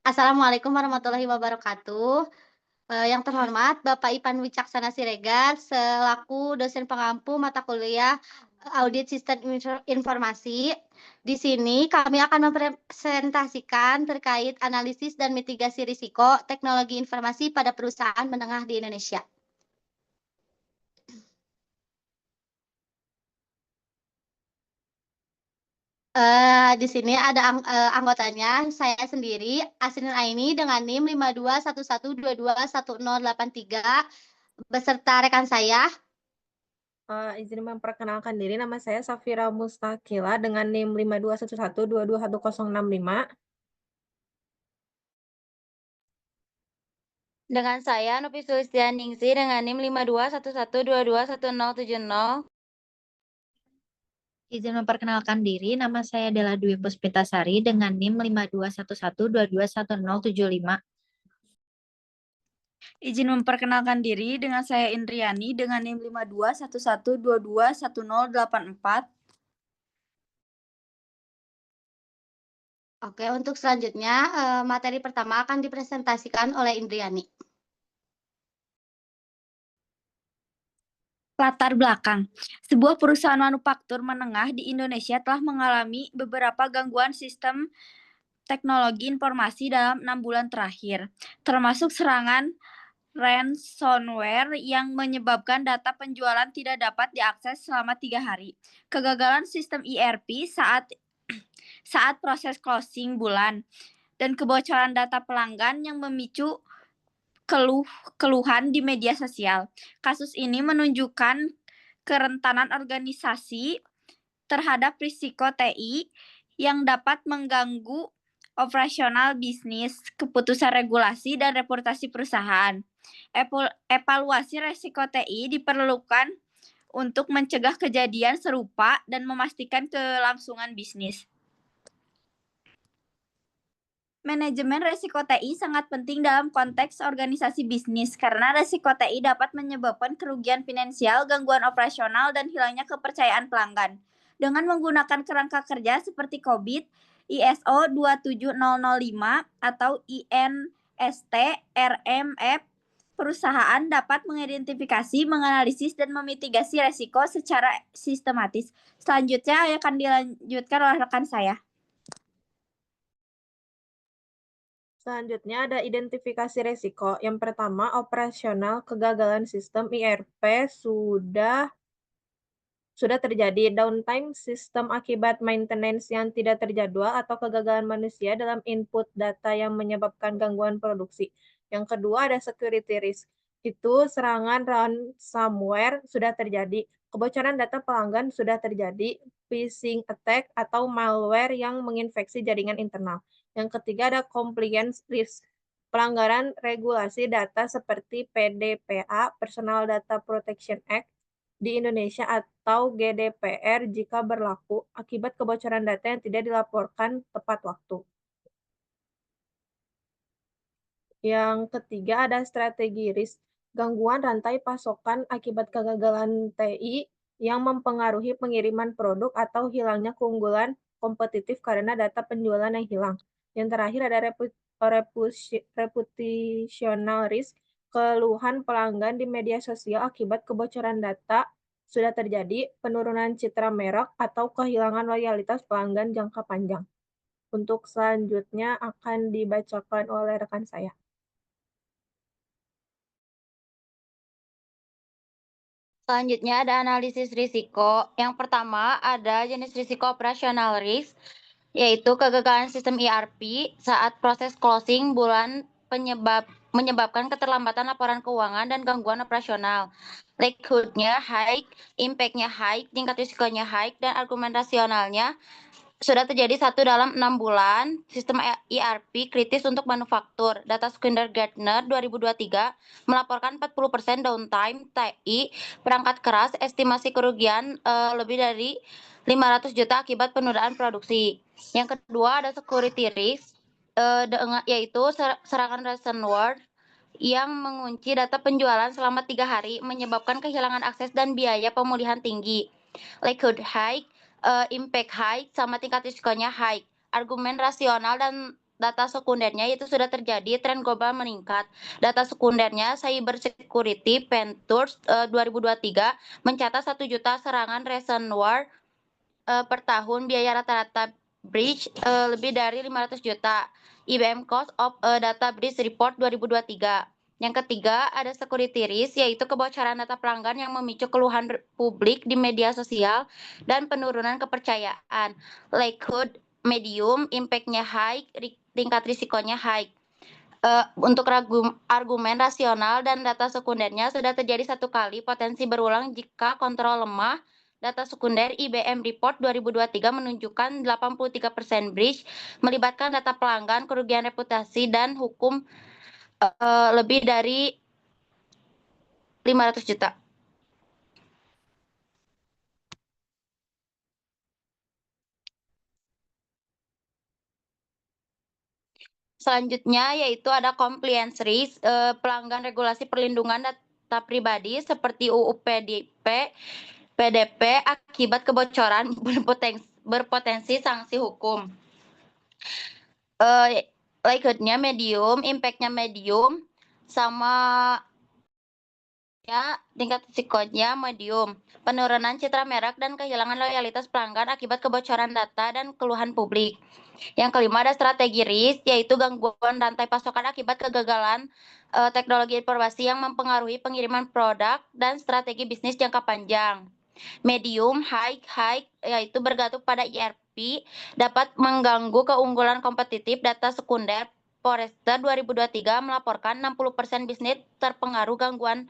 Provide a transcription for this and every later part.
Assalamualaikum warahmatullahi wabarakatuh. Yang terhormat Bapak Ipan Wicaksana Siregar selaku dosen pengampu mata kuliah Audit Sistem Informasi. Di sini kami akan mempresentasikan terkait analisis dan mitigasi risiko teknologi informasi pada perusahaan menengah di Indonesia. Di sini ada anggotanya, saya sendiri, Asrin Aini dengan NIM 5211221083 beserta rekan saya. Izin memperkenalkan diri, nama saya Safira Mustakila dengan NIM 5211221065. Dengan saya, Novi Sulistianingsi dengan NIM 5211221070. Izin memperkenalkan diri, nama saya Della Dwi Puspitasari dengan NIM 5211221075. Izin memperkenalkan diri, dengan saya Indriani dengan NIM 5211221084. Oke, untuk selanjutnya materi pertama akan dipresentasikan oleh Indriani. Latar belakang. Sebuah perusahaan manufaktur menengah di Indonesia telah mengalami beberapa gangguan sistem teknologi informasi dalam 6 bulan terakhir, termasuk serangan ransomware yang menyebabkan data penjualan tidak dapat diakses selama 3 hari, kegagalan sistem ERP saat proses closing bulan, dan kebocoran data pelanggan yang memicu keluhan di media sosial. Kasus ini menunjukkan kerentanan organisasi terhadap risiko TI yang dapat mengganggu operasional bisnis, keputusan regulasi, dan reputasi perusahaan. Evaluasi risiko TI diperlukan untuk mencegah kejadian serupa dan memastikan kelangsungan bisnis. Manajemen risiko TI sangat penting dalam konteks organisasi bisnis karena risiko TI dapat menyebabkan kerugian finansial, gangguan operasional, dan hilangnya kepercayaan pelanggan. Dengan menggunakan kerangka kerja seperti COBIT, ISO 27005 atau INST RMF, perusahaan dapat mengidentifikasi, menganalisis, dan memitigasi risiko secara sistematis. Selanjutnya akan dilanjutkan oleh rekan saya. Selanjutnya ada identifikasi risiko. Yang pertama, operasional kegagalan sistem ERP sudah terjadi downtime sistem akibat maintenance yang tidak terjadwal atau kegagalan manusia dalam input data yang menyebabkan gangguan produksi. Yang kedua ada security risk. Itu serangan ransomware sudah terjadi, kebocoran data pelanggan sudah terjadi, phishing attack atau malware yang menginfeksi jaringan internal. Yang ketiga ada compliance risk. Pelanggaran regulasi data seperti PDPA, Personal Data Protection Act, di Indonesia atau GDPR jika berlaku akibat kebocoran data yang tidak dilaporkan tepat waktu. Yang ketiga ada strategi risk, gangguan rantai pasokan akibat kegagalan TI yang mempengaruhi pengiriman produk atau hilangnya keunggulan kompetitif karena data penjualan yang hilang. Yang terakhir ada reputational risk, keluhan pelanggan di media sosial akibat kebocoran data sudah terjadi, penurunan citra merek atau kehilangan loyalitas pelanggan jangka panjang. Untuk selanjutnya akan dibacakan oleh rekan saya. Selanjutnya ada analisis risiko. Yang pertama ada jenis risiko operasional risk, yaitu kegagalan sistem ERP saat proses closing bulan menyebabkan keterlambatan laporan keuangan dan gangguan operasional. Likelihood-nya high, impact-nya high, tingkat risikonya high, dan argumen rasionalnya sudah terjadi 1 dalam 6 bulan. Sistem ERP kritis untuk manufaktur. Data Squander Gartner 2023 melaporkan 40% downtime TI perangkat keras, estimasi kerugian lebih dari 500 juta akibat penundaan produksi. Yang kedua ada security risk, yaitu serangan ransomware yang mengunci data penjualan selama 3 hari, menyebabkan kehilangan akses dan biaya pemulihan tinggi. Likelihood high, impact high, sama tingkat risikonya high. Argumen rasional data sekundernya itu sudah terjadi tren global meningkat. Data sekundernya Cyber Security Ventures 2023 mencatat 1 juta serangan ransomware per tahun, biaya rata-rata breach lebih dari 500 juta. IBM Cost of Data Breach Report 2023. Yang ketiga, ada security risk, yaitu kebocoran data pelanggan yang memicu keluhan publik di media sosial dan penurunan kepercayaan. Likelihood medium, impact-nya high, tingkat risikonya high. Untuk argumen rasional dan data sekundernya sudah terjadi 1 kali, potensi berulang jika kontrol lemah. Data sekunder IBM Report 2023 menunjukkan 83% breach melibatkan data pelanggan, kerugian reputasi, dan hukum lebih dari 500 juta. Selanjutnya yaitu ada compliance risk, pelanggan regulasi perlindungan data pribadi seperti UU PDP akibat kebocoran berpotensi sanksi hukum. Likelihood-nya medium, impact-nya medium, sama ya tingkat risikonya medium. Penurunan citra merek dan kehilangan loyalitas pelanggan akibat kebocoran data dan keluhan publik. Yang kelima ada strategi risk, yaitu gangguan rantai pasokan akibat kegagalan teknologi informasi yang mempengaruhi pengiriman produk dan strategi bisnis jangka panjang. Medium, high, yaitu bergantung pada ERP, dapat mengganggu keunggulan kompetitif. Data sekunder Forrester 2023 melaporkan 60% bisnis terpengaruh gangguan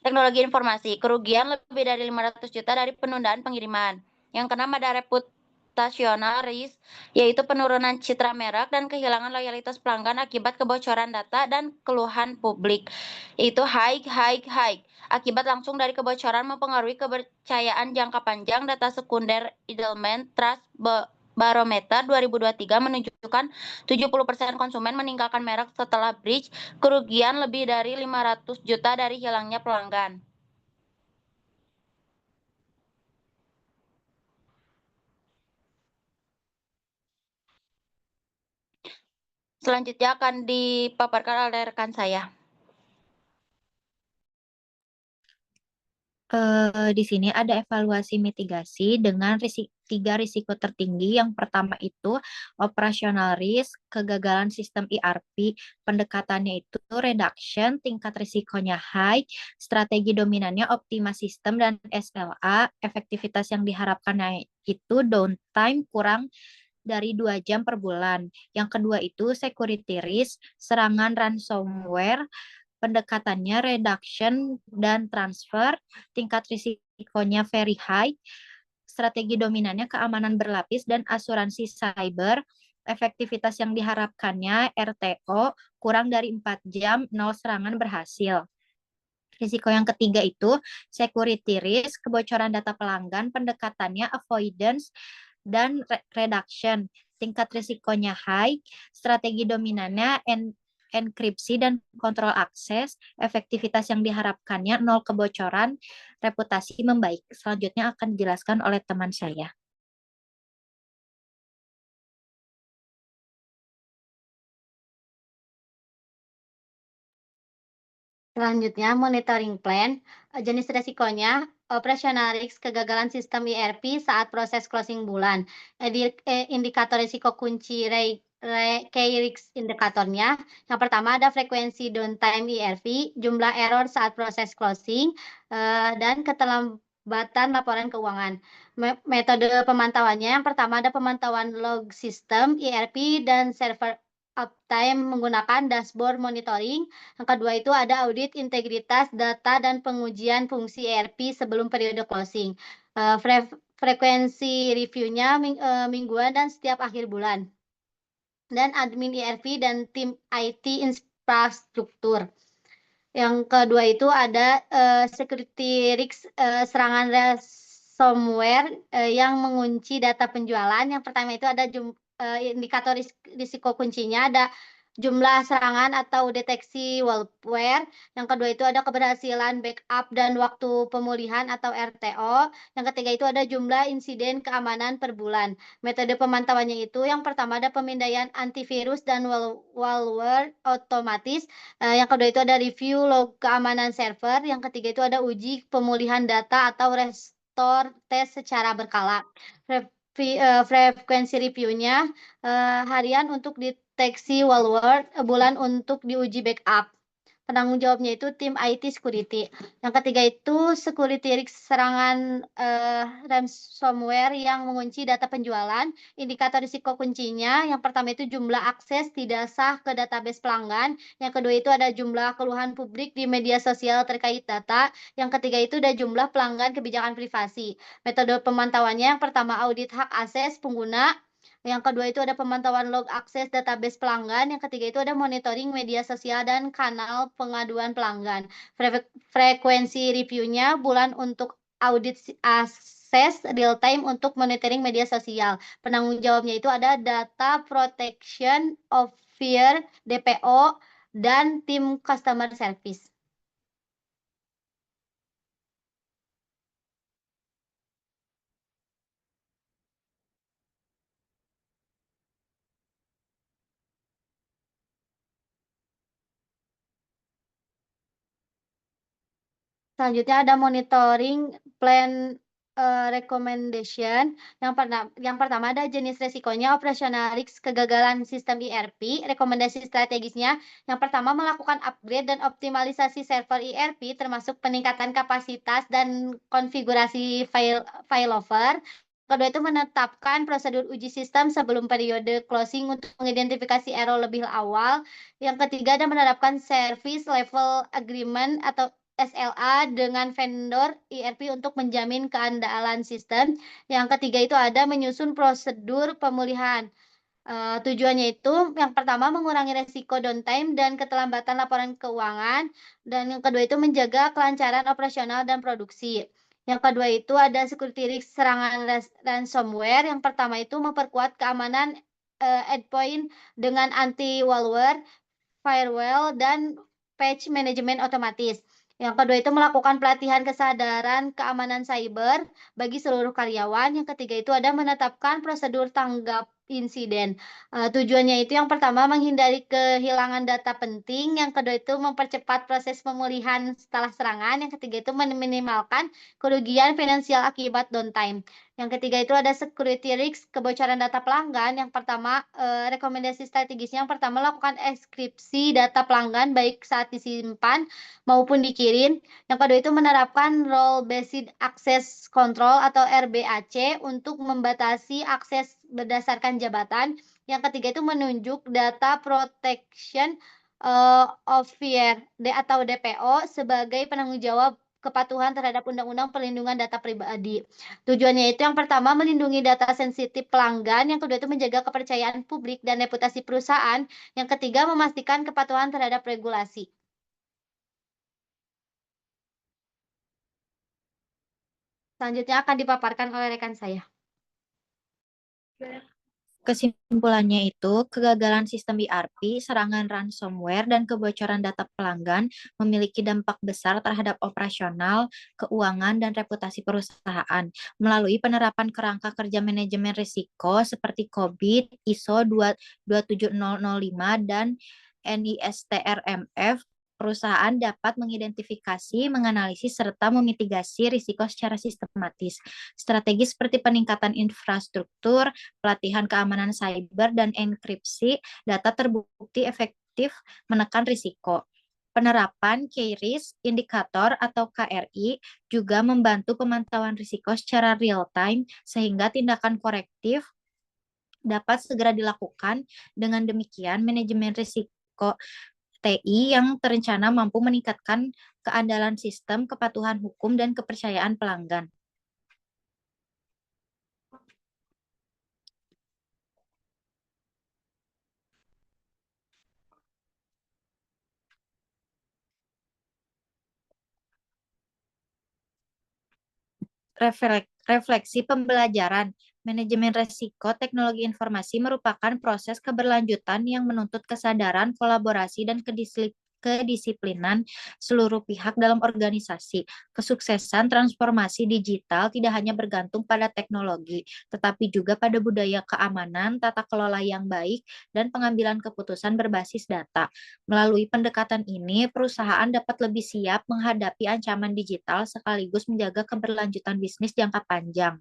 teknologi informasi, kerugian lebih dari 500 juta dari penundaan pengiriman. Yang keenam ada reputational risk, yaitu penurunan citra merek dan kehilangan loyalitas pelanggan akibat kebocoran data dan keluhan publik. Itu high. Akibat langsung dari kebocoran mempengaruhi kepercayaan jangka panjang. Data sekunder Edelman Trust Barometer 2023 menunjukkan 70% konsumen meninggalkan merek setelah breach, kerugian lebih dari 500 juta dari hilangnya pelanggan. Selanjutnya akan dipaparkan oleh rekan saya. Di sini ada evaluasi mitigasi dengan 3 risiko tertinggi. Yang pertama itu operational risk, kegagalan sistem ERP, pendekatannya itu reduction, tingkat risikonya high, strategi dominannya optima sistem dan SLA, efektivitas yang diharapkannya itu downtime kurang dari 2 jam per bulan. Yang kedua itu security risk, serangan ransomware, pendekatannya reduction dan transfer, tingkat risikonya very high, strategi dominannya keamanan berlapis dan asuransi cyber, efektivitas yang diharapkannya RTO kurang dari 4 jam, 0 serangan berhasil. Risiko yang ketiga itu security risk, kebocoran data pelanggan, pendekatannya avoidance dan reduction, tingkat risikonya high, strategi dominannya enkripsi dan kontrol akses, efektivitas yang diharapkannya 0 kebocoran, reputasi membaik. Selanjutnya akan dijelaskan oleh teman saya. Selanjutnya, monitoring plan. Jenis resikonya, operational risk, kegagalan sistem ERP saat proses closing bulan. Indikator risiko kunci key risk indikatornya. Yang pertama ada frekuensi downtime ERP, jumlah error saat proses closing, dan keterlambatan laporan keuangan. Metode pemantauannya, yang pertama ada pemantauan log sistem ERP dan server uptime menggunakan dashboard monitoring. Yang kedua itu ada audit integritas data dan pengujian fungsi ERP sebelum periode closing. Frekuensi reviewnya mingguan dan setiap akhir bulan. Dan admin ERP dan tim IT infrastruktur. Yang kedua itu ada security risk, serangan ransomware yang mengunci data penjualan. Yang pertama itu ada indikator risiko kuncinya ada jumlah serangan atau deteksi malware. Yang kedua itu ada keberhasilan backup dan waktu pemulihan atau RTO. Yang ketiga itu ada jumlah insiden keamanan per bulan. Metode pemantauannya itu yang pertama ada pemindaian antivirus dan malware otomatis. Yang kedua itu ada review log keamanan server. Yang ketiga itu ada uji pemulihan data atau restore test secara berkala. Frekuensi reviewnya harian untuk deteksi malware, bulan untuk diuji backup. Penanggung jawabnya itu tim IT security. Yang ketiga itu security risk serangan ransomware yang mengunci data penjualan. Indikator risiko kuncinya yang pertama itu jumlah akses tidak sah ke database pelanggan. Yang kedua itu ada jumlah keluhan publik di media sosial terkait data. Yang ketiga itu ada jumlah pelanggan kebijakan privasi. Metode pemantauannya yang pertama audit hak akses pengguna. Yang kedua itu ada pemantauan log akses database pelanggan. Yang ketiga itu ada monitoring media sosial dan kanal pengaduan pelanggan. Frekuensi reviewnya bulan untuk audit akses real time untuk monitoring media sosial. Penanggung jawabnya itu ada Data Protection Officer DPO dan tim Customer Service. Selanjutnya ada monitoring plan recommendation. Yang pertama ada jenis resikonya, operational risk kegagalan sistem ERP. Rekomendasi strategisnya yang pertama melakukan upgrade dan optimalisasi server ERP termasuk peningkatan kapasitas dan konfigurasi failover. Kedua itu menetapkan prosedur uji sistem sebelum periode closing untuk mengidentifikasi error lebih awal. Yang ketiga ada menerapkan service level agreement atau SLA dengan vendor ERP untuk menjamin keandalan sistem. Yang ketiga itu ada menyusun prosedur pemulihan. Tujuannya itu yang pertama mengurangi resiko downtime dan keterlambatan laporan keuangan. Dan yang kedua itu menjaga kelancaran operasional dan produksi. Yang kedua itu ada security risk serangan ransomware. Yang pertama itu memperkuat keamanan endpoint dengan anti malware, firewall, dan patch manajemen otomatis. Yang kedua itu melakukan pelatihan kesadaran keamanan cyber bagi seluruh karyawan. Yang ketiga itu ada menetapkan prosedur tanggap insiden. Tujuannya itu yang pertama menghindari kehilangan data penting. Yang kedua itu mempercepat proses pemulihan setelah serangan. Yang ketiga itu meminimalkan kerugian finansial akibat downtime. Yang ketiga itu ada security risk kebocoran data pelanggan. Yang pertama rekomendasi strategisnya yang pertama lakukan enkripsi data pelanggan baik saat disimpan maupun dikirim. Yang kedua itu menerapkan role based access control atau RBAC untuk membatasi akses berdasarkan jabatan. Yang ketiga itu menunjuk data protection officer atau DPO sebagai penanggung jawab kepatuhan terhadap Undang-Undang Perlindungan Data Pribadi. Tujuannya itu yang pertama melindungi data sensitif pelanggan, yang kedua itu menjaga kepercayaan publik dan reputasi perusahaan, yang ketiga memastikan kepatuhan terhadap regulasi. Selanjutnya akan dipaparkan oleh rekan saya. Kesimpulannya itu, kegagalan sistem ERP, serangan ransomware, dan kebocoran data pelanggan memiliki dampak besar terhadap operasional, keuangan, dan reputasi perusahaan. Melalui penerapan kerangka kerja manajemen risiko seperti COVID, ISO 27005, dan NIST-RMF, perusahaan dapat mengidentifikasi, menganalisis, serta memitigasi risiko secara sistematis. Strategi seperti peningkatan infrastruktur, pelatihan keamanan cyber, dan enkripsi data terbukti efektif menekan risiko. Penerapan Key Risk Indicator atau KRI juga membantu pemantauan risiko secara real-time sehingga tindakan korektif dapat segera dilakukan. Dengan demikian, manajemen risiko TI yang terencana mampu meningkatkan keandalan sistem, kepatuhan hukum, dan kepercayaan pelanggan. Refleksi pembelajaran. Manajemen resiko teknologi informasi merupakan proses keberlanjutan yang menuntut kesadaran, kolaborasi, dan kedisiplinan seluruh pihak dalam organisasi. Kesuksesan transformasi digital tidak hanya bergantung pada teknologi, tetapi juga pada budaya keamanan, tata kelola yang baik, dan pengambilan keputusan berbasis data. Melalui pendekatan ini, perusahaan dapat lebih siap menghadapi ancaman digital sekaligus menjaga keberlanjutan bisnis jangka panjang.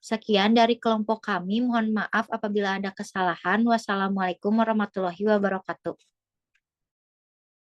Sekian dari kelompok kami. Mohon maaf apabila ada kesalahan. Wassalamualaikum warahmatullahi wabarakatuh.